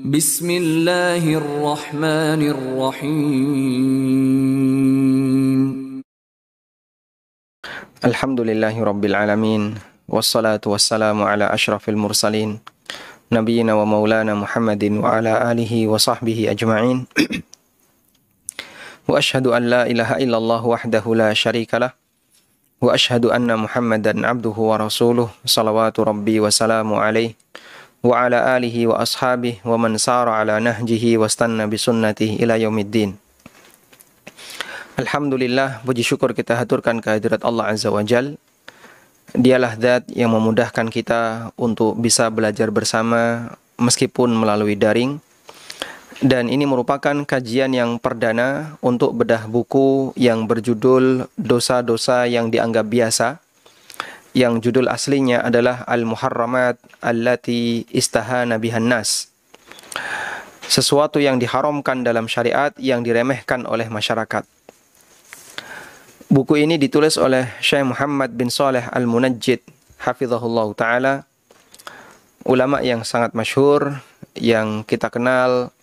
Bismillahirrahmanirrahim. Alhamdulillahirabbil alamin wassalatu wassalamu ala asyrafil mursalin nabiyina wa maulana Muhammadin wa ala alihi wa sahbihi ajma'in. Wa ashhadu an la ilaha illallah wahdahu la syarikalah wa ashhadu anna Muhammadan abduhu wa rasuluh salawatu rabbi wa salamu alaihi wa ala alihi wa ashabihi wa man sara ala nahjihi wastanna bi sunnatihi ila yaumiddin. Alhamdulillah, puji syukur kita haturkan kehadirat Allah Azza wa Jal. Dialah zat yang memudahkan kita untuk bisa belajar bersama meskipun melalui daring. Dan ini merupakan kajian yang perdana untuk bedah buku yang berjudul Dosa-dosa yang dianggap biasa, yang judul aslinya adalah Al-Muharramat Allati Istahana Bihan Nas. Sesuatu yang diharamkan dalam syariat yang diremehkan oleh masyarakat. Buku ini ditulis oleh Syekh Muhammad bin Shalih Al-Munajjid hafizahullah ta'ala, ulama yang sangat masyhur yang kita kenal,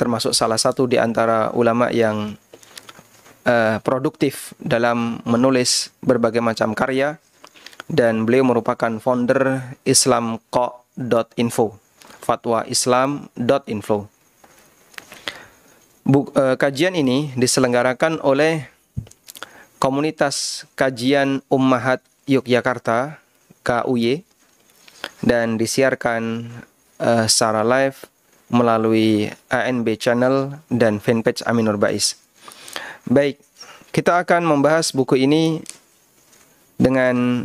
termasuk salah satu di antara ulama yang produktif dalam menulis berbagai macam karya, dan beliau merupakan founder islamqa.info, fatwaislam.info. Kajian ini diselenggarakan oleh Komunitas Kajian Ummahat Yogyakarta KUY dan disiarkan secara live melalui ANB Channel dan fanpage Aminur Bais. Baik, kita akan membahas buku ini dengan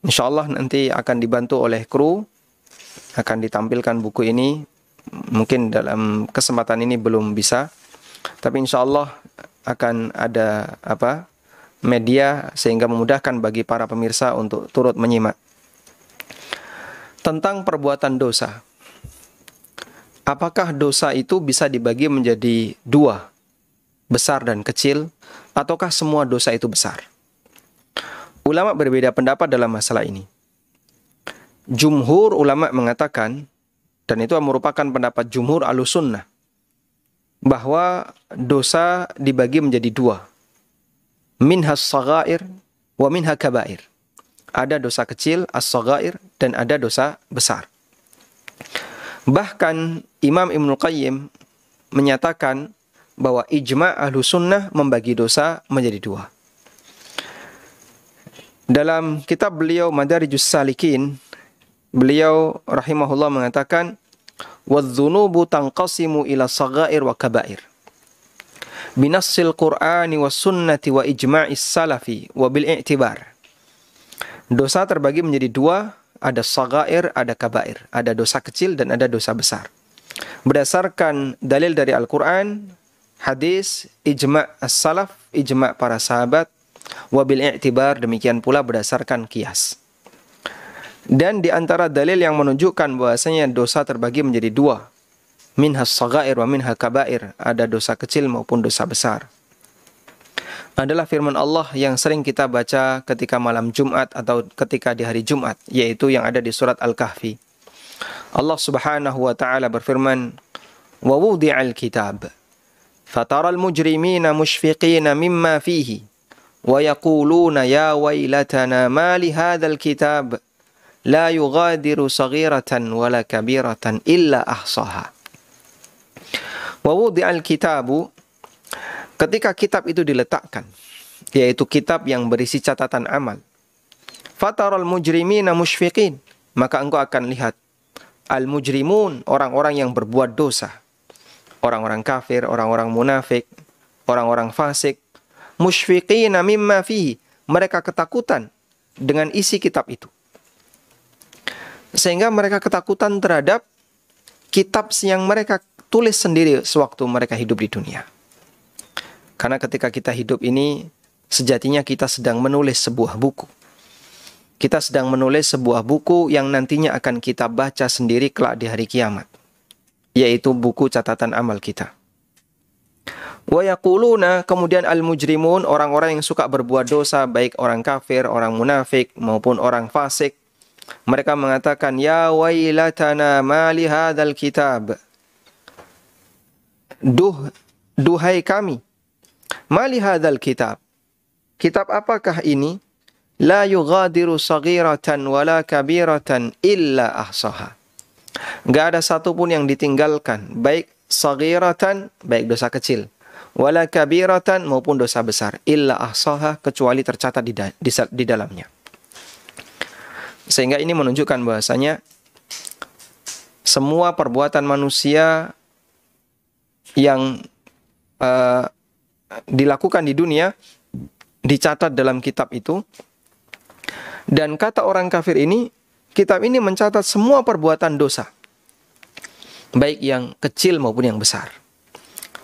insyaallah nanti akan dibantu oleh kru, akan ditampilkan buku ini. Mungkin dalam kesempatan ini belum bisa, tapi insyaallah akan ada media sehingga memudahkan bagi para pemirsa untuk turut menyimak. Tentang perbuatan dosa. Apakah dosa itu bisa dibagi menjadi dua, besar dan kecil, ataukah semua dosa itu besar? Ulama berbeda pendapat dalam masalah ini. Jumhur ulama mengatakan, dan itu merupakan pendapat jumhur Ahlussunnah, bahwa dosa dibagi menjadi dua. Minhas shaghair wa minha kabair. Ada dosa kecil, as-shaghair, dan ada dosa besar. Bahkan Imam Ibnul Qayyim menyatakan bahwa ijma' Ahlussunnah membagi dosa menjadi dua. Dalam kitab beliau Madarijus Salikin, beliau rahimahullah mengatakan, "Wadz-dzunubu tanqasimu ila shaghair wa kabair. Binassil Qur'ani was sunnati wa ijma'is salafi wa bil i'tibar." Dosa terbagi menjadi dua, ada shaghair, ada kabair, ada dosa kecil dan ada dosa besar. Berdasarkan dalil dari Al-Qur'an, hadis, ijma' as-salaf, ijma' para sahabat, wabil i'tibar, demikian pula berdasarkan kias. Dan di antara dalil yang menunjukkan bahwasanya dosa terbagi menjadi dua, minhas shaghair wa minha kabair, ada dosa kecil maupun dosa besar, adalah firman Allah yang sering kita baca ketika malam Jumat atau ketika di hari Jumat, yaitu yang ada di surat Al-Kahfi. Allah Subhanahu wa taala berfirman, "Wa wudi'al kitab fataral mujrimina mushfiqina mimma fihi wa yaquluna ya wailatana ma li hadzal kitab la yughadiru saghiratan wala kabiratan illa ahsaha." Wa wudi'al kitabu, ketika kitab itu diletakkan, yaitu kitab yang berisi catatan amal. Fataral mujrimina mushfiqin, maka engkau akan lihat al-mujrimun, orang-orang yang berbuat dosa, orang-orang kafir, orang-orang munafik, orang-orang fasik, mushfiqina mimma fihi, mereka ketakutan dengan isi kitab itu. Sehingga mereka ketakutan terhadap kitab yang mereka tulis sendiri sewaktu mereka hidup di dunia. Karena ketika kita hidup ini, sejatinya kita sedang menulis sebuah buku. Kita sedang menulis sebuah buku yang nantinya akan kita baca sendiri kelak di hari kiamat, yaitu buku catatan amal kita. Wa yaquluna, kemudian al-mujrimun, orang-orang yang suka berbuat dosa, baik orang kafir, orang munafik, maupun orang fasik, mereka mengatakan, ya wailatana ma li hadzal kitab, Duhai kami, mali hadzal kitab. Kitab apakah ini? La yughadiru saghiratan wala kabiratan illa ahsaha. Enggak ada satupun yang ditinggalkan, baik saghiratan, baik dosa kecil, wala kabiratan maupun dosa besar, illa ahsaha, kecuali tercatat di dalamnya. Sehingga ini menunjukkan bahwasanya semua perbuatan manusia yang dilakukan di dunia dicatat dalam kitab itu. Dan kata orang kafir ini, kitab ini mencatat semua perbuatan dosa, baik yang kecil maupun yang besar.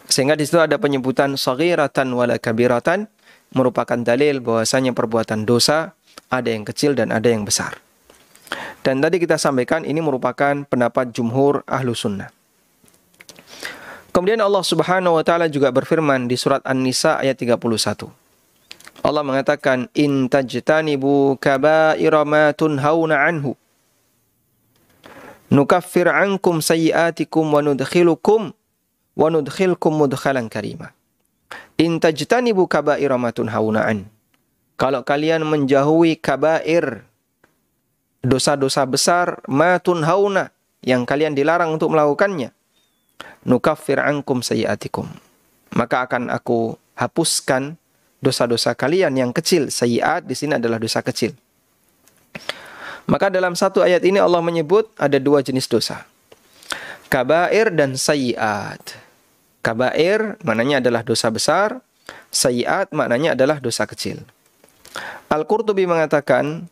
Sehingga di situ ada penyebutan saghiratan wala kabiratan, merupakan dalil bahwasanya perbuatan dosa ada yang kecil dan ada yang besar. Dan tadi kita sampaikan ini merupakan pendapat jumhur ahlu sunnah. Kemudian Allah Subhanahu wa taala juga berfirman di surat An-Nisa ayat 31. Allah mengatakan, in tajtanibu kaba'ira ma tunhauna anhu nukaffir ankum sayyi'atikum wa nudkhilkum mudkhalan karima. In tajtanibu kaba'ira ma tunhauna an. Kalau kalian menjauhi kabair, dosa-dosa besar, ma tunhauna, yang kalian dilarang untuk melakukannya, nukaffir ankum sayyi'atikum, maka akan aku hapuskan dosa-dosa kalian yang kecil. Sayyi'at di sini adalah dosa kecil. Maka dalam satu ayat ini Allah menyebut ada dua jenis dosa, kabair dan sayyi'at. Kabair maknanya adalah dosa besar, sayyi'at maknanya adalah dosa kecil. Al-Qurtubi mengatakan,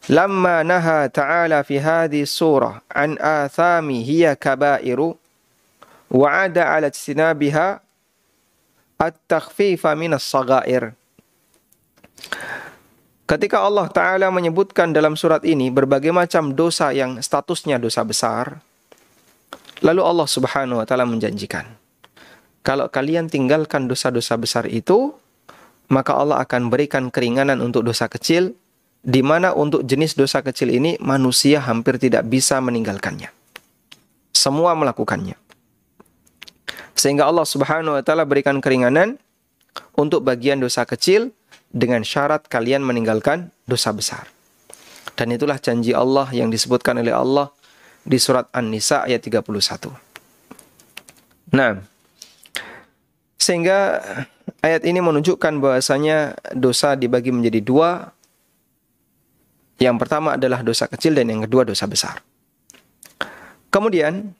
lamma naha ta'ala fi hadhihi surah an athami hiya kabairu wa 'ada 'ala ijtinabiha at-takhfifa minas saghair. Ketika Allah Ta'ala menyebutkan dalam surat ini berbagai macam dosa yang statusnya dosa besar, lalu Allah Subhanahu wa Ta'ala menjanjikan, kalau kalian tinggalkan dosa-dosa besar itu, maka Allah akan berikan keringanan untuk dosa kecil, di mana untuk jenis dosa kecil ini manusia hampir tidak bisa meninggalkannya. Semua melakukannya. Sehingga Allah Subhanahu wa taala berikan keringanan untuk bagian dosa kecil dengan syarat kalian meninggalkan dosa besar. Dan itulah janji Allah yang disebutkan oleh Allah di surat An-Nisa ayat 31. Nah, sehingga ayat ini menunjukkan bahwasanya dosa dibagi menjadi dua. Yang pertama adalah dosa kecil dan yang kedua dosa besar. Kemudian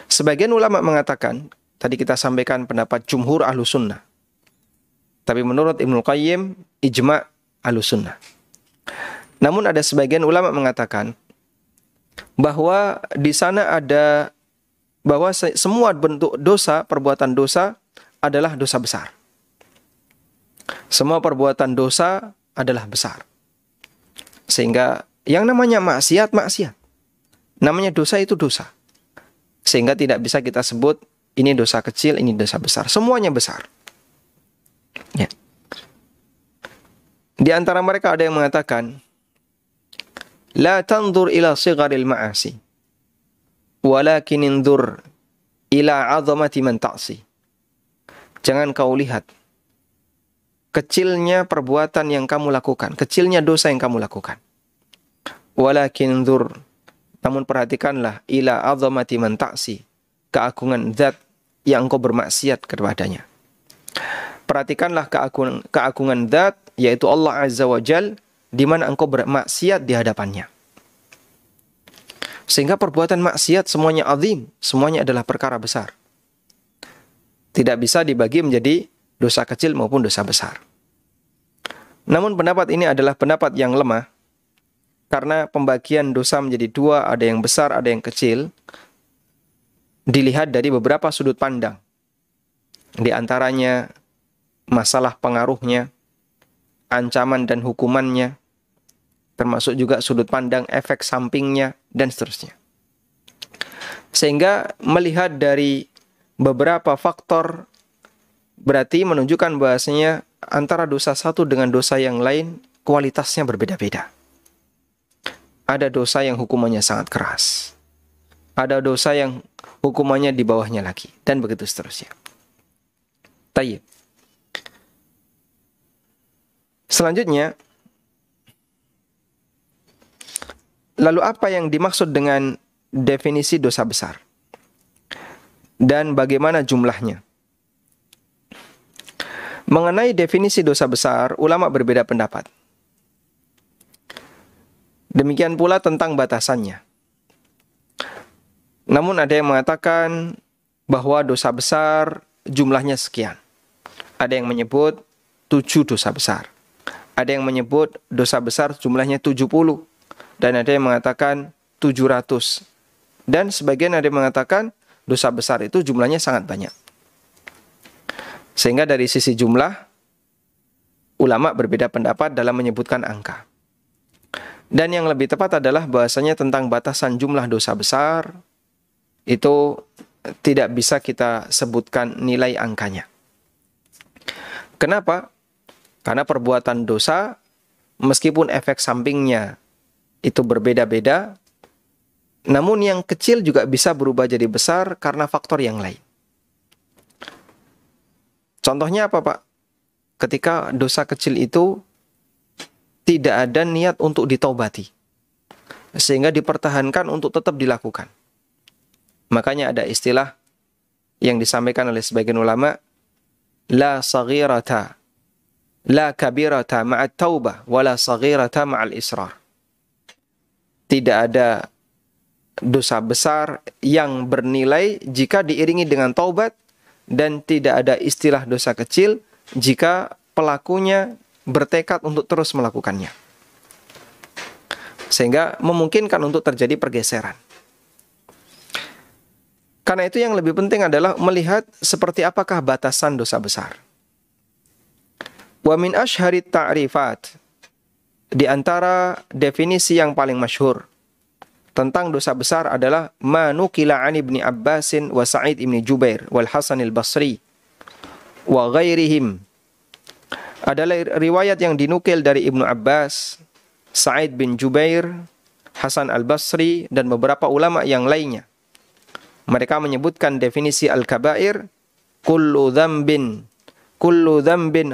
sebagian ulama mengatakan, tadi kita sampaikan pendapat jumhur ahlu sunnah, tapi menurut Ibnu Qayyim, ijma' ahlu sunnah. Namun ada sebagian ulama mengatakan bahwa di sana ada, bahwa semua bentuk dosa, perbuatan dosa adalah dosa besar. Semua perbuatan dosa adalah besar. Sehingga yang namanya maksiat, maksiat. Namanya dosa itu dosa. Sehingga tidak bisa kita sebut ini dosa kecil, ini dosa besar. Semuanya besar. Ya. Di antara mereka ada yang mengatakan, la tanzur ila sigharil ma'asi, walakin inzur ila 'azamati man ta'si. Jangan kau lihat kecilnya perbuatan yang kamu lakukan, kecilnya dosa yang kamu lakukan. Walakin inzur, namun perhatikanlah, ila 'azamati man ta'si, keagungan zat yang engkau bermaksiat kepadanya. Perhatikanlah keagungan zat, yaitu Allah Azza wa Jal, di mana engkau bermaksiat di hadapannya. Sehingga perbuatan maksiat semuanya azim, semuanya adalah perkara besar. Tidak bisa dibagi menjadi dosa kecil maupun dosa besar. Namun pendapat ini adalah pendapat yang lemah, karena pembagian dosa menjadi dua, ada yang besar, ada yang kecil, dilihat dari beberapa sudut pandang. Di antaranya masalah pengaruhnya, ancaman dan hukumannya, termasuk juga sudut pandang efek sampingnya, dan seterusnya. Sehingga melihat dari beberapa faktor berarti menunjukkan bahasanya antara dosa satu dengan dosa yang lain kualitasnya berbeda-beda. Ada dosa yang hukumannya sangat keras. Ada dosa yang hukumannya di bawahnya lagi, dan begitu seterusnya. Tayyib. Selanjutnya, lalu apa yang dimaksud dengan definisi dosa besar? Dan bagaimana jumlahnya? Mengenai definisi dosa besar, ulama berbeda pendapat. Demikian pula tentang batasannya. Namun ada yang mengatakan bahwa dosa besar jumlahnya sekian. Ada yang menyebut 7 dosa besar. Ada yang menyebut dosa besar jumlahnya 70. Dan ada yang mengatakan 700. Dan sebagian ada yang mengatakan dosa besar itu jumlahnya sangat banyak. Sehingga dari sisi jumlah, ulama berbeda pendapat dalam menyebutkan angka. Dan yang lebih tepat adalah bahasanya tentang batasan jumlah dosa besar, itu tidak bisa kita sebutkan nilai angkanya. Kenapa? Karena perbuatan dosa, meskipun efek sampingnya itu berbeda-beda, namun yang kecil juga bisa berubah jadi besar karena faktor yang lain. Contohnya apa, Pak? Ketika dosa kecil itu tidak ada niat untuk ditaubati, sehingga dipertahankan untuk tetap dilakukan. Makanya ada istilah yang disampaikan oleh sebagian ulama, la saghirata, la kabirata ma'at taubah, wa la saghirata ma'al israr. Tidak ada dosa besar yang bernilai jika diiringi dengan taubat, dan tidak ada istilah dosa kecil jika pelakunya bertekad untuk terus melakukannya. Sehingga memungkinkan untuk terjadi pergeseran. Karena itu yang lebih penting adalah melihat seperti apakah batasan dosa besar. Wa min ashharit ta'rifat, di antara definisi yang paling masyhur tentang dosa besar adalah ma nukila an Ibni Abbasin wa Sa'id ibn Jubair wal Hasan al-Basri wa ghairihim. Adalah riwayat yang dinukil dari Ibnu Abbas, Sa'id bin Jubair, Hasan al-Basri, dan beberapa ulama yang lainnya. Mereka menyebutkan definisi al-kabair, kullu dzambin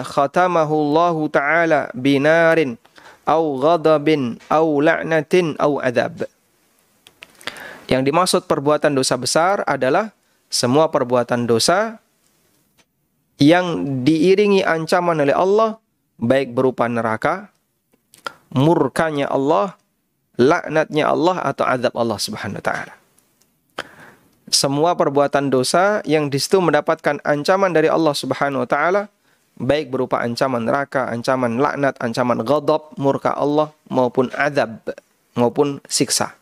khatamahu Allah Ta'ala binarin au ghadabin au la'natin au adab. Yang dimaksud perbuatan dosa besar adalah semua perbuatan dosa yang diiringi ancaman oleh Allah, baik berupa neraka, murkanya Allah, laknatnya Allah, atau azab Allah Subhanahu wa Ta'ala. Semua perbuatan dosa yang di situ mendapatkan ancaman dari Allah Subhanahu wa Ta'ala, baik berupa ancaman neraka, ancaman laknat, ancaman ghadab, murka Allah, maupun azab, maupun siksa.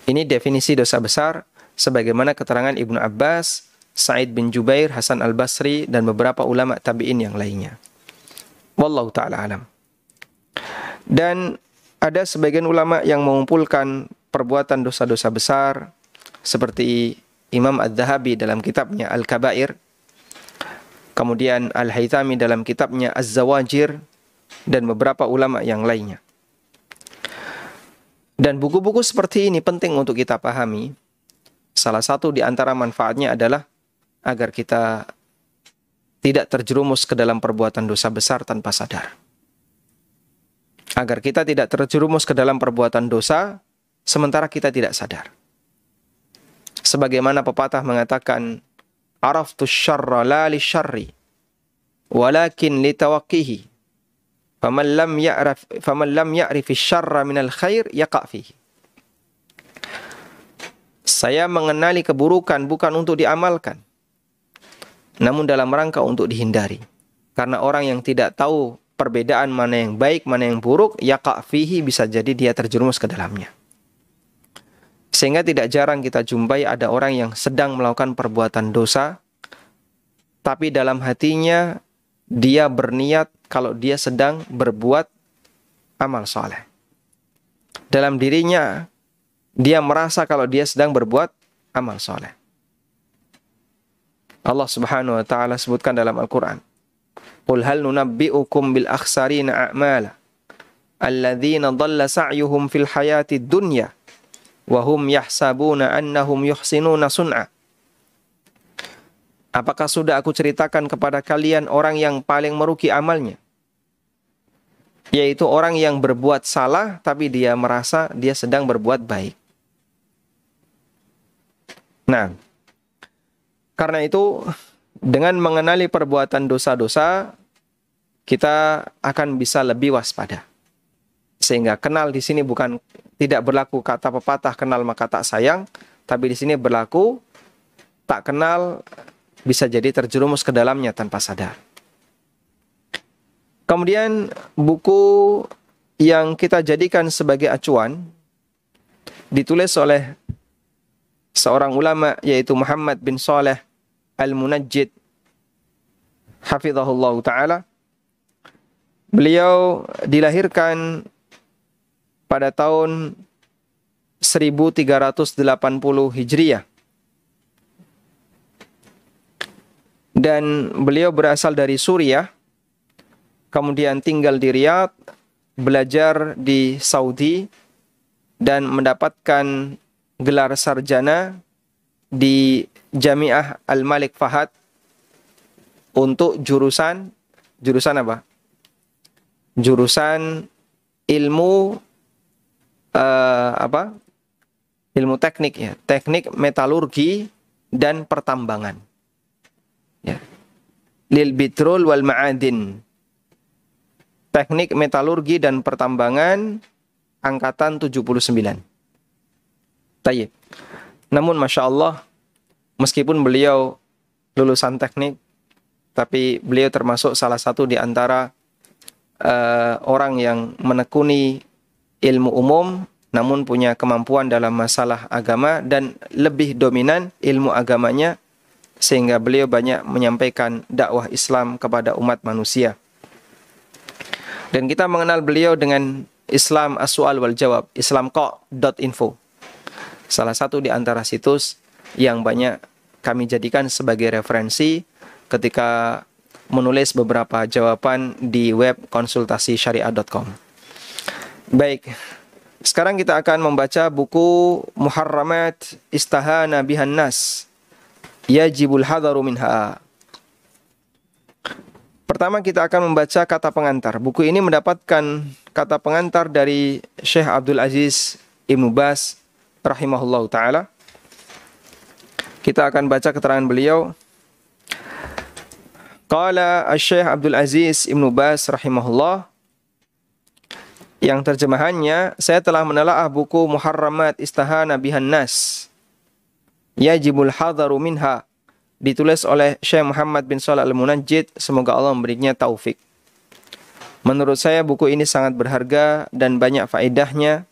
Ini definisi dosa besar sebagaimana keterangan Ibnu Abbas, Sa'id bin Jubair, Hasan al-Basri, dan beberapa ulama tabi'in yang lainnya. Wallahu ta'ala alam. Dan ada sebagian ulama yang mengumpulkan perbuatan dosa-dosa besar seperti Imam Adz-Dzahabi dalam kitabnya Al-Kabair, kemudian Al-Haythami dalam kitabnya Az-Zawajir, dan beberapa ulama yang lainnya. Dan buku-buku seperti ini penting untuk kita pahami. Salah satu di antara manfaatnya adalah agar kita tidak terjerumus ke dalam perbuatan dosa besar tanpa sadar. Agar kita tidak terjerumus ke dalam perbuatan dosa sementara kita tidak sadar. Sebagaimana pepatah mengatakan, araftu syarra la li syarri, walakin li tawaqqihi. Faman lam ya'rif syarra minal khair yaqa' fihi. Saya mengenali keburukan bukan untuk diamalkan, namun dalam rangka untuk dihindari. Karena orang yang tidak tahu perbedaan mana yang baik, mana yang buruk, yaqa' fihi, bisa jadi dia terjerumus ke dalamnya. Sehingga tidak jarang kita jumpai ada orang yang sedang melakukan perbuatan dosa, tapi dalam hatinya dia berniat kalau dia sedang berbuat amal soleh. Dalam dirinya dia merasa kalau dia sedang berbuat amal soleh. Allah Subhanahu wa Ta'ala sebutkan dalam Al-Quran, qul hal nunabbi'ukum bil akhsarina a'mala alladzina dhalla sa'yuhum fil hayati dunya wa hum yahsabuna annahum yuhsinuna sun'a. Apakah sudah aku ceritakan kepada kalian orang yang paling merugi amalnya? Yaitu orang yang berbuat salah tapi dia merasa dia sedang berbuat baik. Nah, karena itu dengan mengenali perbuatan dosa-dosa, kita akan bisa lebih waspada. Sehingga kenal di sini bukan tidak berlaku kata pepatah kenal maka tak sayang, tapi di sini berlaku tak kenal bisa jadi terjerumus ke dalamnya tanpa sadar. Kemudian buku yang kita jadikan sebagai acuan ditulis oleh seorang ulama yaitu Muhammad bin Saleh Al-Munajjid hafizahullah ta'ala. Beliau dilahirkan pada tahun 1380 Hijriah. Dan beliau berasal dari Suriah, kemudian tinggal di Riyadh, belajar di Saudi, dan mendapatkan gelar sarjana di Jami'ah Al-Malik Fahad untuk jurusan apa? Jurusan ilmu ilmu teknik ya, teknik metalurgi dan pertambangan. Ya. Lil bitrul wal ma'adin. Teknik metalurgi dan pertambangan angkatan 79. Tayyib. Namun Masya Allah, meskipun beliau lulusan teknik, tapi beliau termasuk salah satu di antara orang yang menekuni ilmu umum, namun punya kemampuan dalam masalah agama dan lebih dominan ilmu agamanya, sehingga beliau banyak menyampaikan dakwah Islam kepada umat manusia. Dan kita mengenal beliau dengan Islam As-Su'al wal Jawab, islamqa.info. Salah satu di antara situs yang banyak kami jadikan sebagai referensi ketika menulis beberapa jawaban di web konsultasisyariah.com. Baik, sekarang kita akan membaca buku Muharramat Istahana Bihan Nas, Yajibul Hadaru Minha. Pertama kita akan membaca kata pengantar. Buku ini mendapatkan kata pengantar dari Syekh Abdul Aziz Ibnu Baz rahimahullah ta'ala. Kita akan baca keterangan beliau. Qala Syekh Abdul Aziz Ibnu Baz rahimahullah, yang terjemahannya, saya telah menelaah buku Muharramat Istahana Bihan Nas, Yajibul Hadaru Minha, ditulis oleh Syekh Muhammad bin Shalih Al-Munajjid, semoga Allah memberinya taufik. Menurut saya buku ini sangat berharga dan banyak faedahnya.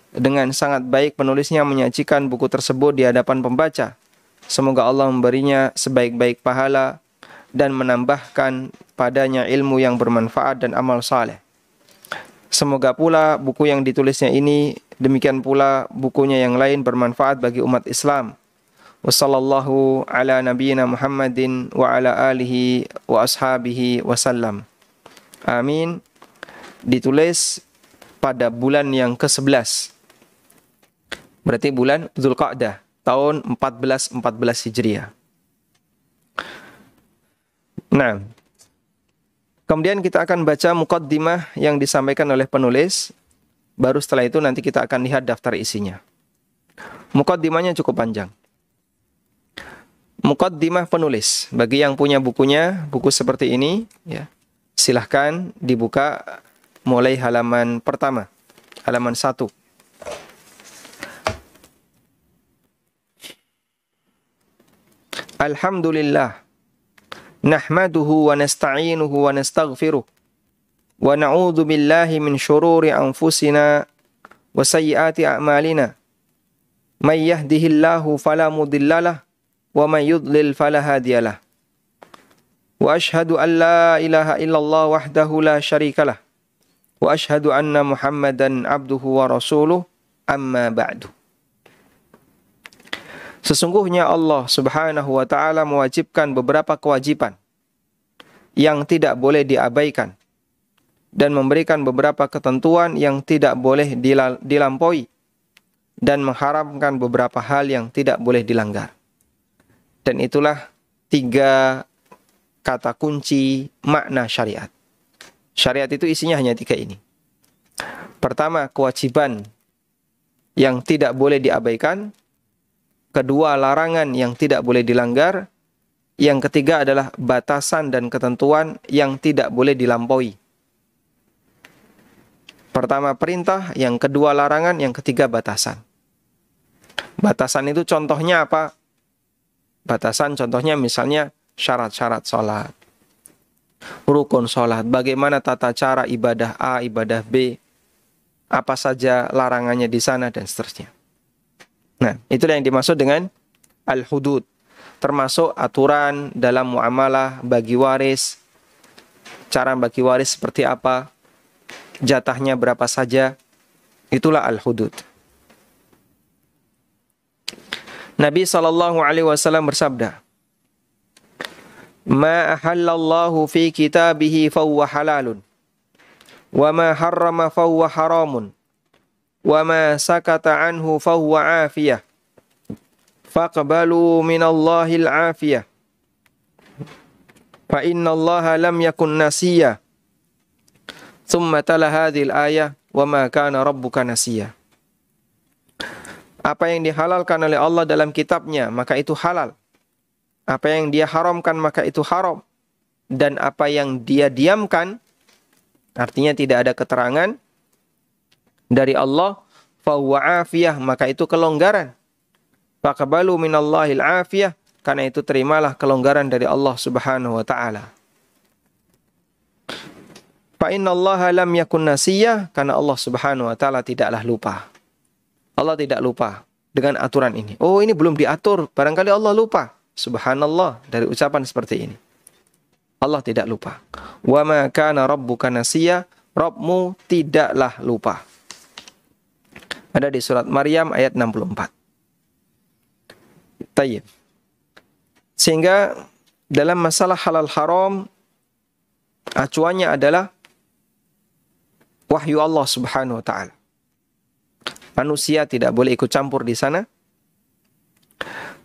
Dengan sangat baik penulisnya menyajikan buku tersebut di hadapan pembaca. Semoga Allah memberinya sebaik-baik pahala dan menambahkan padanya ilmu yang bermanfaat dan amal saleh. Semoga pula buku yang ditulisnya ini, demikian pula bukunya yang lain bermanfaat bagi umat Islam. Wassallallahu ala nabiyyina Muhammadin wa ala alihi wa ashabihi wasallam. Amin. Ditulis pada bulan yang ke-11. Berarti bulan Dzulqa'dah, tahun 1414 Hijriah. Nah, kemudian kita akan baca muqaddimah yang disampaikan oleh penulis. Baru setelah itu nanti kita akan lihat daftar isinya. Muqaddimahnya cukup panjang. Muqaddimah penulis. Bagi yang punya bukunya, buku seperti ini, ya, silahkan dibuka mulai halaman pertama, halaman 1. Alhamdulillah, nahmaduhu wa nasta'inuhu wa nastaghfiruh, wa na'udzu billahi min syururi anfusina wa sayyiati a'malina. May yahdihillahu fala mudhillalah wa may yudlil fala hadiyalah. Wa ashhadu an la ilaha illallah wahdahu la syarikalah. Wa ashhadu anna Muhammadan abduhu wa rasuluh, amma ba'du. Sesungguhnya Allah Subhanahu wa ta'ala mewajibkan beberapa kewajiban yang tidak boleh diabaikan dan memberikan beberapa ketentuan yang tidak boleh dilampaui, dan mengharamkan beberapa hal yang tidak boleh dilanggar. Dan itulah 3 kata kunci makna syariat. Syariat itu isinya hanya 3 ini. Pertama, kewajiban yang tidak boleh diabaikan. Kedua, larangan yang tidak boleh dilanggar. Yang ketiga adalah batasan dan ketentuan yang tidak boleh dilampaui. Pertama perintah, yang kedua larangan, yang ketiga batasan. Batasan itu contohnya apa? Batasan contohnya misalnya syarat-syarat sholat, rukun sholat, bagaimana tata cara ibadah A, ibadah B, apa saja larangannya di sana, dan seterusnya. Nah, itulah yang dimaksud dengan al-hudud. Termasuk aturan dalam muamalah, bagi waris, cara bagi waris seperti apa, jatahnya berapa saja, itulah al-hudud. Nabi SAW bersabda, "Ma ahallallahu fi kitabihi fawwa halalun, wa ma harrama fawwa haramun, wa ma sakata anhu fawwa afiyah, faqbalu minallahil afiyah, fa innallaha lam yakun nasiyah." Thumma tala hadhil ayah, wa ma kana rabbuka nasiyah. Apa yang dihalalkan oleh Allah dalam kitabnya, maka itu halal. Apa yang dia haramkan, maka itu haram. Dan apa yang dia diamkan, artinya tidak ada keterangan dari Allah, fahuwa afiyah, maka itu kelonggaran. Faqbalu minallahil afiyah, karena itu terimalah kelonggaran dari Allah Subhanahu wa taala. Fa innallaha lam yakun nasiyah, karena Allah Subhanahu wa taala tidaklah lupa. Allah tidak lupa dengan aturan ini. Oh, ini belum diatur, barangkali Allah lupa. Subhanallah, dari ucapan seperti ini. Allah tidak lupa. Wa ma kana rabbuka nasiyah, Rabbmu tidaklah lupa. Ada di surat Maryam ayat 64. Tayyib. Sehingga dalam masalah halal haram, acuannya adalah wahyu Allah Subhanahu wa taala. Manusia tidak boleh ikut campur di sana.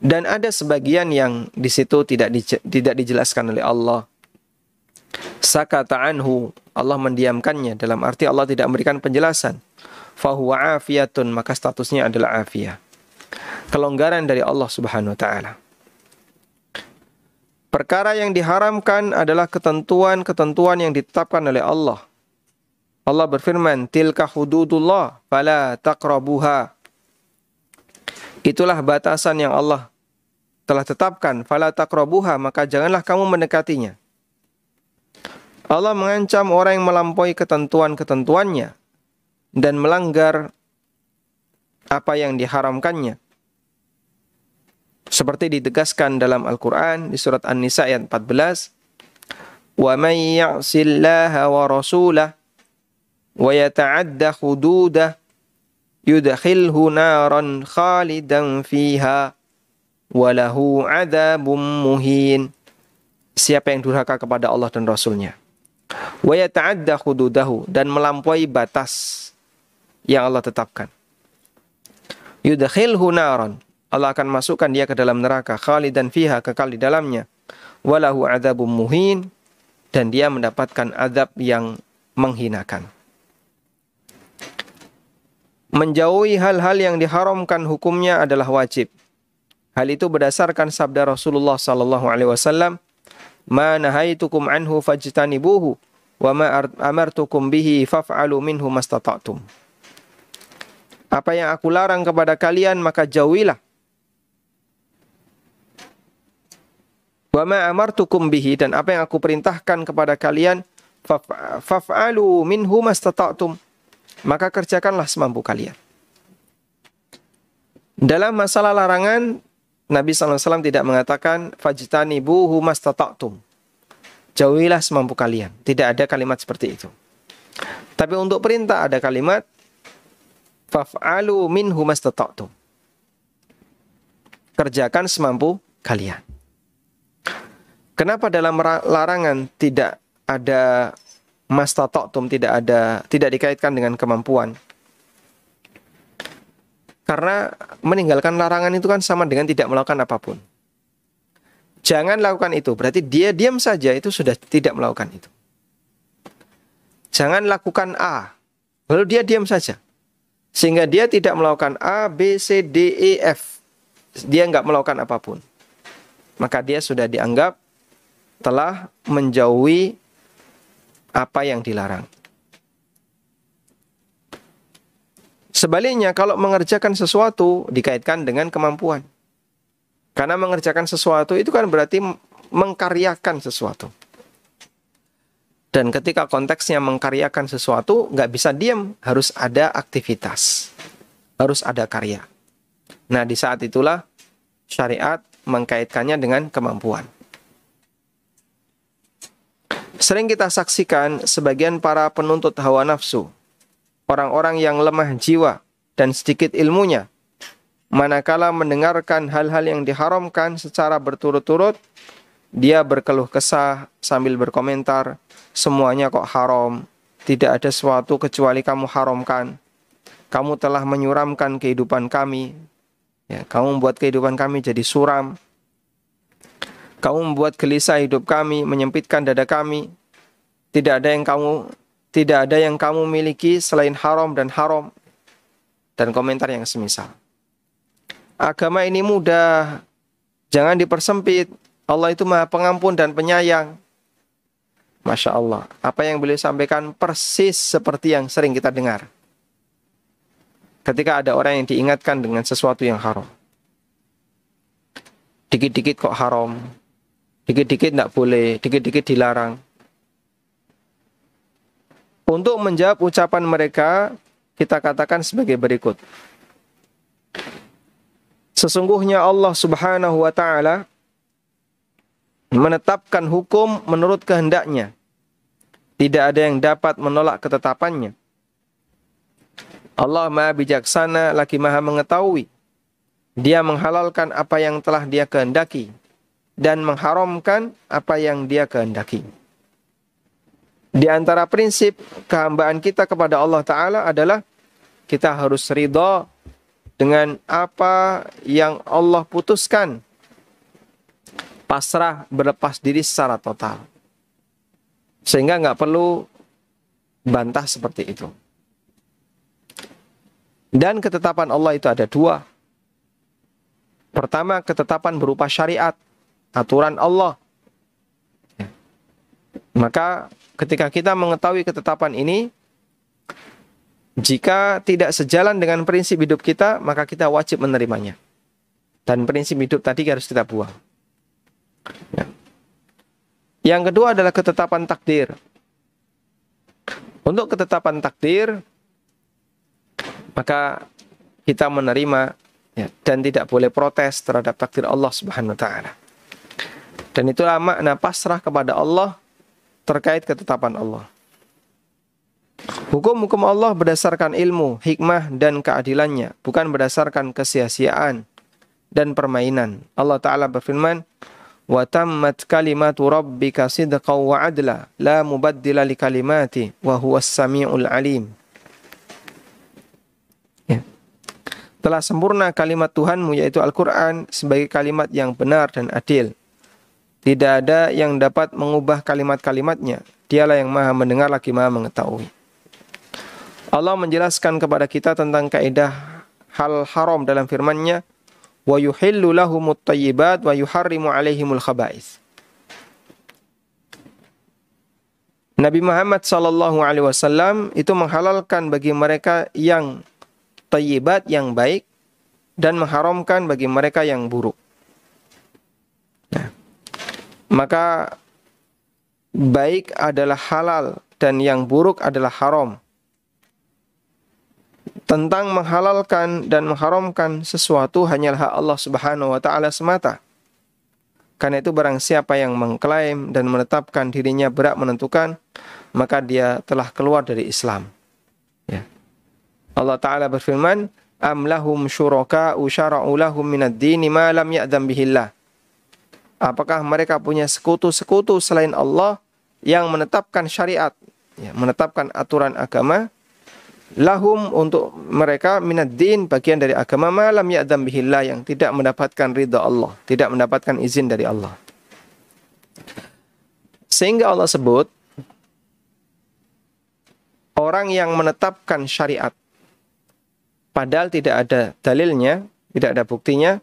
Dan ada sebagian yang di situ tidak dijelaskan oleh Allah. Sakata anhu, Allah mendiamkannya, dalam arti Allah tidak memberikan penjelasan. Fahuwa afiyatun, maka statusnya adalah afiyah. Kelonggaran dari Allah Subhanahu wa taala. Perkara yang diharamkan adalah ketentuan-ketentuan yang ditetapkan oleh Allah. Allah berfirman, tilka hududullah fala taqrabuha. Itulah batasan yang Allah telah tetapkan, fala taqrabuha, maka janganlah kamu mendekatinya. Allah mengancam orang yang melampaui ketentuan-ketentuannya dan melanggar apa yang diharamkannya. Seperti ditegaskan dalam Al-Quran di surat An-Nisa ayat 14, wa may ya'sillaha wa rasulah wa yata'adda hududah yudkhilhu naran khalidan fiha wa lahu 'adzabun muhin. Siapa yang durhaka kepada Allah dan Rasulnya, wa yata'adda hududahu, dan melampaui batas yang Allah tetapkan, yudkhilhu naran, Allah akan masukkan dia ke dalam neraka, khalidan fiha, kekal di dalamnya, wa lahu 'adzabun muhin, dan dia mendapatkan azab yang menghinakan. Menjauhi hal-hal yang diharamkan hukumnya adalah wajib. Hal itu berdasarkan sabda Rasulullah SAW, ma nahaitukum anhu fajtanibuhu, wa ma amartukum bihi faf'alu minhu mastata'tum. Apa yang aku larang kepada kalian, maka jauhilah. Wa ma amartukum bihi, dan apa yang aku perintahkan kepada kalian, faf'alu minhu mastata'tum, maka kerjakanlah semampu kalian. Dalam masalah larangan, Nabi SAW tidak mengatakan fajtanibuhu mastata'tum, jauhilah semampu kalian. Tidak ada kalimat seperti itu. Tapi untuk perintah ada kalimat faf'alu minhu mastata'tum, kerjakan semampu kalian. Kenapa dalam larangan tidak ada mastata'tum, tidak dikaitkan dengan kemampuan? Karena meninggalkan larangan itu kan sama dengan tidak melakukan apapun. Jangan lakukan itu, berarti dia diam saja, itu sudah tidak melakukan itu. Jangan lakukan A, lalu dia diam saja. Sehingga dia tidak melakukan A, B, C, D, E, F. Dia nggak melakukan apapun. Maka dia sudah dianggap telah menjauhi apa yang dilarang. Sebaliknya, kalau mengerjakan sesuatu dikaitkan dengan kemampuan. Karena mengerjakan sesuatu itu kan berarti mengkaryakan sesuatu. Dan ketika konteksnya mengkaryakan sesuatu, nggak bisa diam, harus ada aktivitas. Harus ada karya. Nah, di saat itulah syariat mengkaitkannya dengan kemampuan. Sering kita saksikan sebagian para penuntut hawa nafsu, orang-orang yang lemah jiwa dan sedikit ilmunya, manakala mendengarkan hal-hal yang diharamkan secara berturut-turut, dia berkeluh kesah sambil berkomentar, semuanya kok haram, tidak ada sesuatu kecuali kamu haramkan, kamu telah menyuramkan kehidupan kami, ya, kamu membuat kehidupan kami jadi suram, kamu membuat gelisah hidup kami, menyempitkan dada kami, tidak ada yang kamu miliki selain haram, dan komentar yang semisal. Agama ini mudah, jangan dipersempit. Allah itu Maha Pengampun dan Penyayang. Masya Allah, apa yang beliau sampaikan persis seperti yang sering kita dengar. Ketika ada orang yang diingatkan dengan sesuatu yang haram. Dikit-dikit kok haram, dikit-dikit tidak boleh, dikit-dikit dilarang. Untuk menjawab ucapan mereka, kita katakan sebagai berikut. Sesungguhnya Allah Subhanahu wa Ta'ala menetapkan hukum menurut kehendaknya. Tidak ada yang dapat menolak ketetapannya. Allah Maha Bijaksana lagi Maha Mengetahui. Dia menghalalkan apa yang telah Dia kehendaki dan mengharamkan apa yang Dia kehendaki. Di antara prinsip kehambaan kita kepada Allah Ta'ala adalah kita harus ridha dengan apa yang Allah putuskan. Pasrah, berlepas diri secara total. Sehingga nggak perlu bantah seperti itu. Dan ketetapan Allah itu ada dua. Pertama, ketetapan berupa syariat, aturan Allah. Maka ketika kita mengetahui ketetapan ini, jika tidak sejalan dengan prinsip hidup kita, maka kita wajib menerimanya. Dan prinsip hidup tadi harus kita buang. Ya. Yang kedua adalah ketetapan takdir. Untuk ketetapan takdir, maka kita menerima, ya, dan tidak boleh protes terhadap takdir Allah Subhanahu wa Ta'ala. Dan itulah makna pasrah kepada Allah terkait ketetapan Allah. Hukum-hukum Allah berdasarkan ilmu, hikmah, dan keadilannya, bukan berdasarkan kesia-siaan dan permainan. Allah Ta'ala berfirman, وَتَمَّتْ كَلِمَةُ رَبِّكَ صِدْقًا وَعَدْلًا لَا مُبَدِّلَ لِكَلِمَاتِهِ وَهُوَ السَّمِيعُ الْعَلِيمُ. Ya. Telah sempurna kalimat Tuhanmu, yaitu Al-Quran, sebagai kalimat yang benar dan adil. Tidak ada yang dapat mengubah kalimat-kalimatnya. Dialah yang Maha mendengar lagi Maha mengetahui. Allah menjelaskan kepada kita tentang kaidah hal haram dalam firman-Nya, wa yuhillu lahumut thayyibat wa yuharrimu alaihimul khaba'ith. Nabi Muhammad SAW itu menghalalkan bagi mereka yang thayyibat, yang baik, dan mengharamkan bagi mereka yang buruk. Nah, maka baik adalah halal dan yang buruk adalah haram. Tentang menghalalkan dan mengharamkan sesuatu hanyalah hak Allah Subhanahu wa Ta'ala semata. Karena itu barang siapa yang mengklaim dan menetapkan dirinya berhak menentukan, maka dia telah keluar dari Islam. Ya. Allah Ta'ala berfirman, am lahum syuraka'u syara'u lahum minad dini ma lam ya'dam bihillah. Apakah mereka punya sekutu-sekutu selain Allah yang menetapkan syariat, ya, menetapkan aturan agama lahum untuk mereka minad din bagian dari agama ma lam ya'dzam bihillah yang tidak mendapatkan ridha Allah, tidak mendapatkan izin dari Allah. Sehingga Allah sebut orang yang menetapkan syariat padahal tidak ada dalilnya, tidak ada buktinya,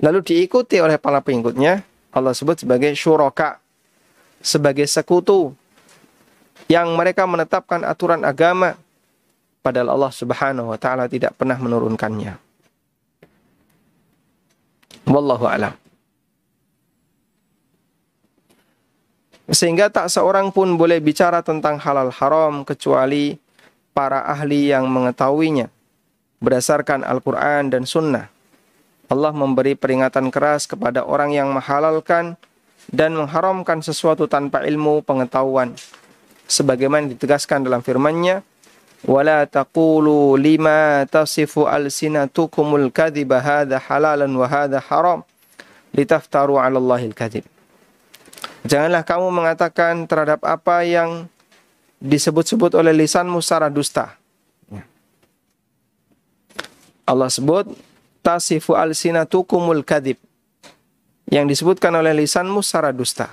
lalu diikuti oleh para pengikutnya, Allah sebut sebagai syuraka, sebagai sekutu yang mereka menetapkan aturan agama padahal Allah Subhanahu wa taala tidak pernah menurunkannya. Wallahu a'lam. Sehingga tak seorang pun boleh bicara tentang halal haram kecuali para ahli yang mengetahuinya berdasarkan Al-Quran dan Sunnah. Allah memberi peringatan keras kepada orang yang menghalalkan dan mengharamkan sesuatu tanpa ilmu pengetahuan. Sebagaimana ditegaskan dalam firman-Nya, وَلَا تَقُولُوا لِمَا تَصِفُ أَلْسِنَتُكُمُ الْكَذِبَ هَذَا حَلَالًا وَهَذَا حَرَامٌ لِتَفْتَرُوا عَلَى اللَّهِ الْكَذِبَ. Janganlah kamu mengatakan terhadap apa yang disebut-sebut oleh lisanmu secara dusta. Allah sebut tasifu alsinatukumul kadhib, yang disebutkan oleh lisanmu secara dusta.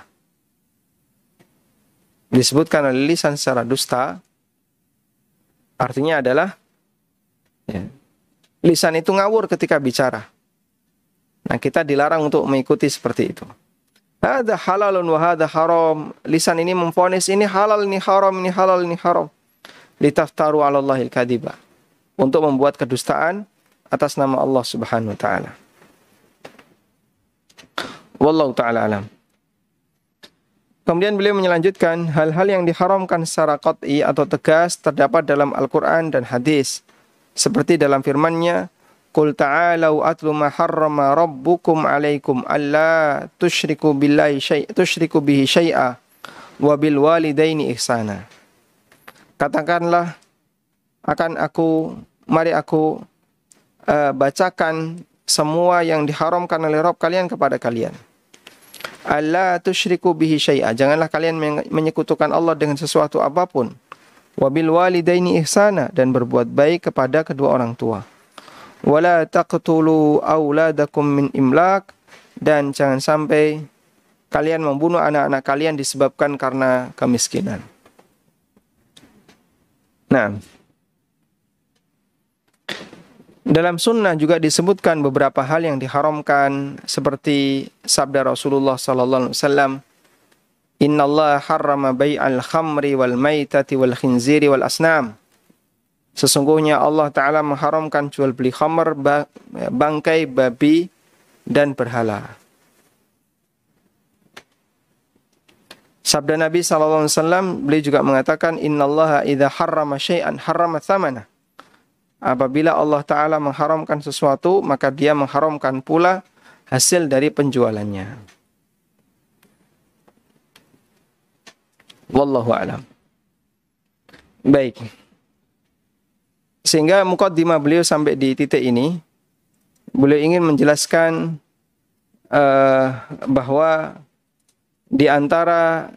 Disebutkan oleh lisan secara dusta artinya adalah lisan itu ngawur ketika bicara. Nah, kita dilarang untuk mengikuti seperti itu. Hada halalun wa hada haram. Lisan ini memvonis ini halal, ini haram, ini halal, ini haram. Litaftaru 'ala Allahil kadhiba. Untuk membuat kedustaan atas nama Allah Subhanahu wa taala. Wallahu taala alam. Kemudian beliau melanjutkan, hal-hal yang diharamkan secara qat'i atau tegas terdapat dalam Al-Qur'an dan hadis. Seperti dalam firman-Nya, Qul ta'alau atlu ma harrama rabbukum alaikum alla tusyriku bihi syai'a wa bil walidaini ihsana. Katakanlah mari aku bacakan semua yang diharamkan oleh Rabb kalian kepada kalian. Alla tusyriku bihi syai'a, janganlah kalian menyekutukan Allah dengan sesuatu apapun. Wa bil walidaini ihsana, dan berbuat baik kepada kedua orang tua. Wala taqtulu auladakum min imlak, dan jangan sampai kalian membunuh anak-anak kalian disebabkan karena kemiskinan. Nah, dalam sunnah juga disebutkan beberapa hal yang diharamkan seperti sabda Rasulullah sallallahu alaihi wasallam, "Innallaha harrama bai'al khamri wal maitati wal khinziri wal asnam." Sesungguhnya Allah Ta'ala mengharamkan jual beli khamr, bangkai, babi, dan berhala. Sabda Nabi SAW, beliau juga mengatakan, Innallaha idha harrama syai'an harrama thamana. Apabila Allah Ta'ala mengharamkan sesuatu, maka dia mengharamkan pula hasil dari penjualannya. Wallahu a'lam. Baik. Sehingga muqaddimah beliau sampai di titik ini, beliau ingin menjelaskan bahwa di antara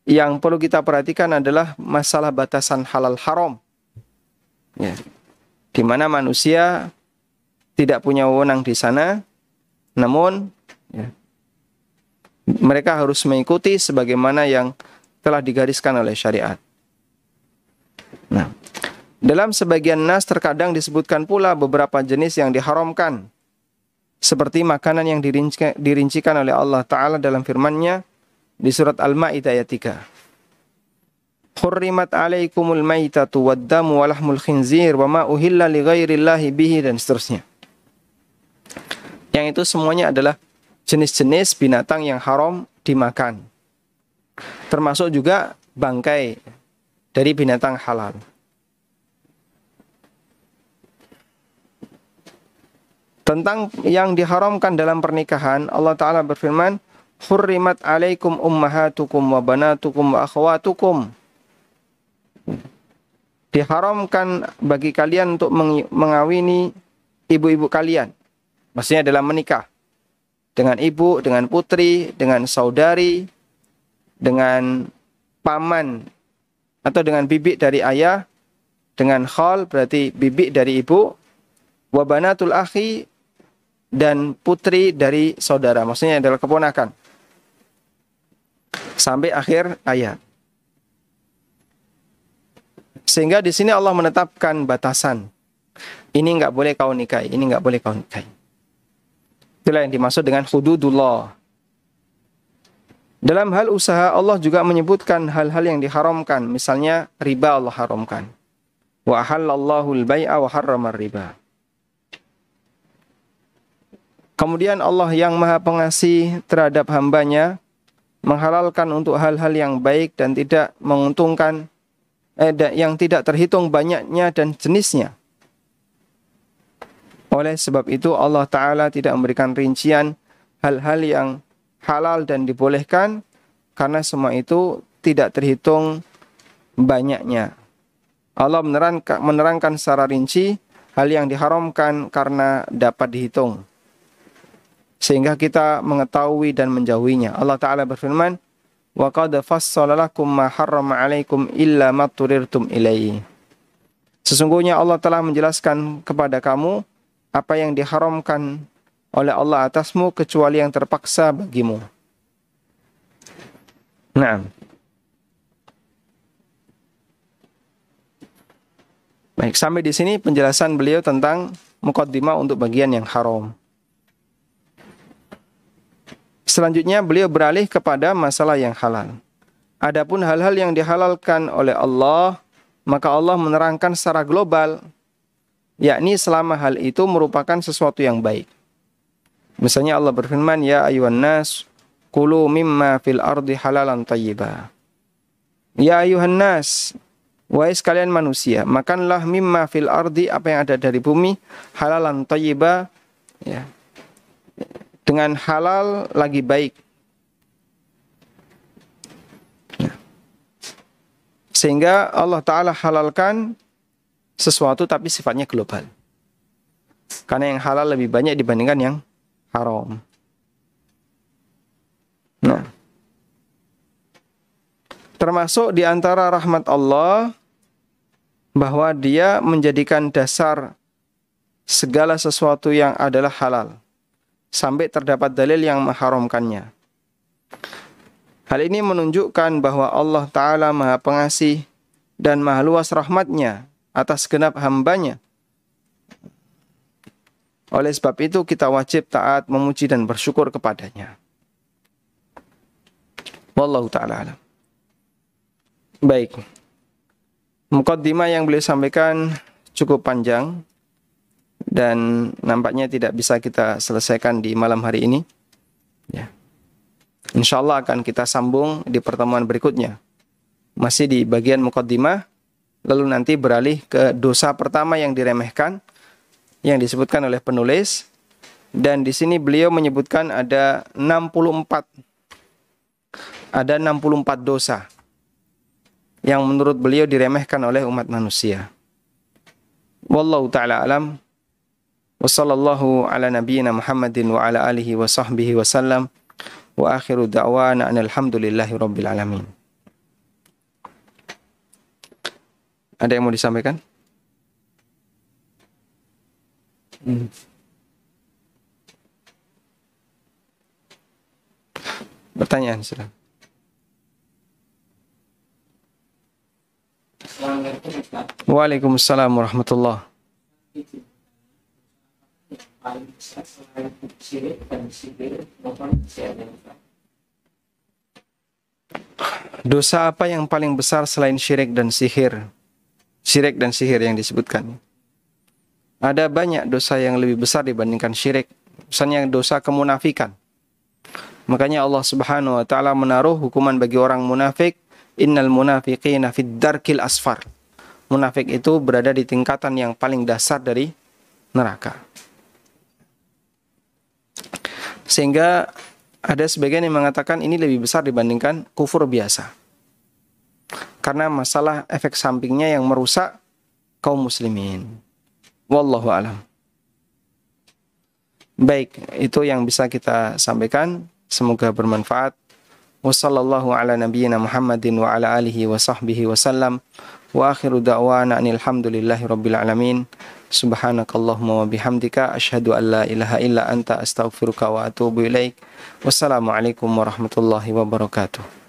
yang perlu kita perhatikan adalah masalah batasan halal haram. Ya. Di mana manusia tidak punya wewenang di sana, namun mereka harus mengikuti sebagaimana yang telah digariskan oleh syariat. Nah, dalam sebagian nas terkadang disebutkan pula beberapa jenis yang diharamkan, seperti makanan yang dirincikan oleh Allah Ta'ala dalam firman-Nya di surat Al-Ma'idah ayat 3. Hurrimat alaikumul maitatu waddamu walahmul khinzir wa ma uhilla li ghairillahi bihi, dan seterusnya. Yang itu semuanya adalah jenis-jenis binatang yang haram dimakan. Termasuk juga bangkai dari binatang halal. Tentang yang diharamkan dalam pernikahan, Allah Ta'ala berfirman, Hurrimat alaikum ummahatukum wa banatukum wa akhwatukum. Diharamkan bagi kalian untuk mengawini ibu-ibu kalian. Maksudnya dalam menikah. Dengan ibu, dengan putri, dengan saudari, dengan paman, atau dengan bibik dari ayah, dengan khal berarti bibi dari ibu, wa banatul akhi dan putri dari saudara, maksudnya adalah keponakan. Sampai akhir ayat. Sehingga di sini Allah menetapkan batasan. Ini enggak boleh kau nikahi, ini enggak boleh kau nikahi. Itulah yang dimaksud dengan hududullah. Dalam hal usaha Allah juga menyebutkan hal-hal yang diharamkan. Misalnya riba Allah haramkan. Wa ahallallahu al-bai'a wa harrama riba. Kemudian Allah yang Maha Pengasih terhadap hambanya menghalalkan untuk hal-hal yang baik dan tidak menguntungkan, yang tidak terhitung banyaknya dan jenisnya. Oleh sebab itu Allah Ta'ala tidak memberikan rincian hal-hal yang halal dan dibolehkan, karena semua itu tidak terhitung banyaknya. Allah menerangkan secara rinci hal yang diharamkan karena dapat dihitung, sehingga kita mengetahui dan menjauhinya. Allah Ta'ala berfirman, wa qad fassala lakum ma harrama 'alaikum illa ma turirtum ilaihi. Sesungguhnya Allah telah menjelaskan kepada kamu apa yang diharamkan oleh Allah atasmu kecuali yang terpaksa bagimu. Nah. Baik, sampai di sini penjelasan beliau tentang muqaddimah untuk bagian yang haram. Selanjutnya beliau beralih kepada masalah yang halal. Adapun hal-hal yang dihalalkan oleh Allah, maka Allah menerangkan secara global, yakni selama hal itu merupakan sesuatu yang baik. Misalnya Allah berfirman, ya ayuhan nas, kulu mimma fil ardi halalan tayyiba. Ya ayuhan nas, wahai sekalian manusia, makanlah mimma fil ardi, apa yang ada dari bumi, halalan tayyiba, ya, dengan halal lagi baik. Sehingga Allah Ta'ala halalkan sesuatu tapi sifatnya global. Karena yang halal lebih banyak dibandingkan yang haram. Nah, termasuk di antara rahmat Allah bahwa Dia menjadikan dasar segala sesuatu yang adalah halal sampai terdapat dalil yang mengharamkannya. Hal ini menunjukkan bahwa Allah Ta'ala Maha Pengasih dan Maha Luas rahmatnya atas genap hambanya. Oleh sebab itu kita wajib taat, memuji dan bersyukur kepadanya. Wallahu ta'ala alam. Baik. Muqaddimah yang beliau sampaikan cukup panjang dan nampaknya tidak bisa kita selesaikan di malam hari ini. Ya. InsyaAllah akan kita sambung di pertemuan berikutnya. Masih di bagian muqaddimah, lalu nanti beralih ke dosa pertama yang diremehkan, yang disebutkan oleh penulis. Dan di sini beliau menyebutkan ada 64 dosa yang menurut beliau diremehkan oleh umat manusia. Wallahu ta'ala alam. Wa sallallahu ala nabiyyina Muhammadin wa ala alihi wa sahbihi wa sallam. Wa akhiru da'wana alhamdulillahi rabbil alamin. Ada yang mau disampaikan? Pertanyaan, silakan. Waalaikumsalam warahmatullahi. Dosa apa yang paling besar selain syirik dan sihir? Syirik dan sihir yang disebutkan. Ada banyak dosa yang lebih besar dibandingkan syirik. Misalnya dosa kemunafikan. Makanya Allah Subhanahu wa taala menaruh hukuman bagi orang munafik, innal munafiqina fid darkil asfar. Munafik itu berada di tingkatan yang paling dasar dari neraka. Sehingga ada sebagian yang mengatakan ini lebih besar dibandingkan kufur biasa. Karena masalah efek sampingnya yang merusak kaum muslimin. Wallahu alam. Baik, itu yang bisa kita sampaikan. Semoga bermanfaat. Wassallallahu ala nabiyyina Muhammadin wa ala alihi wa sahbihi wa sallam. Wa akhiru da'wana alhamdulillahi rabbil alamin. Subhanakallahumma wa bihamdika asyhadu an la ilaha illa anta astaghfiruka wa atubu ilaik. Wassalamualaikum warahmatullahi wabarakatuh.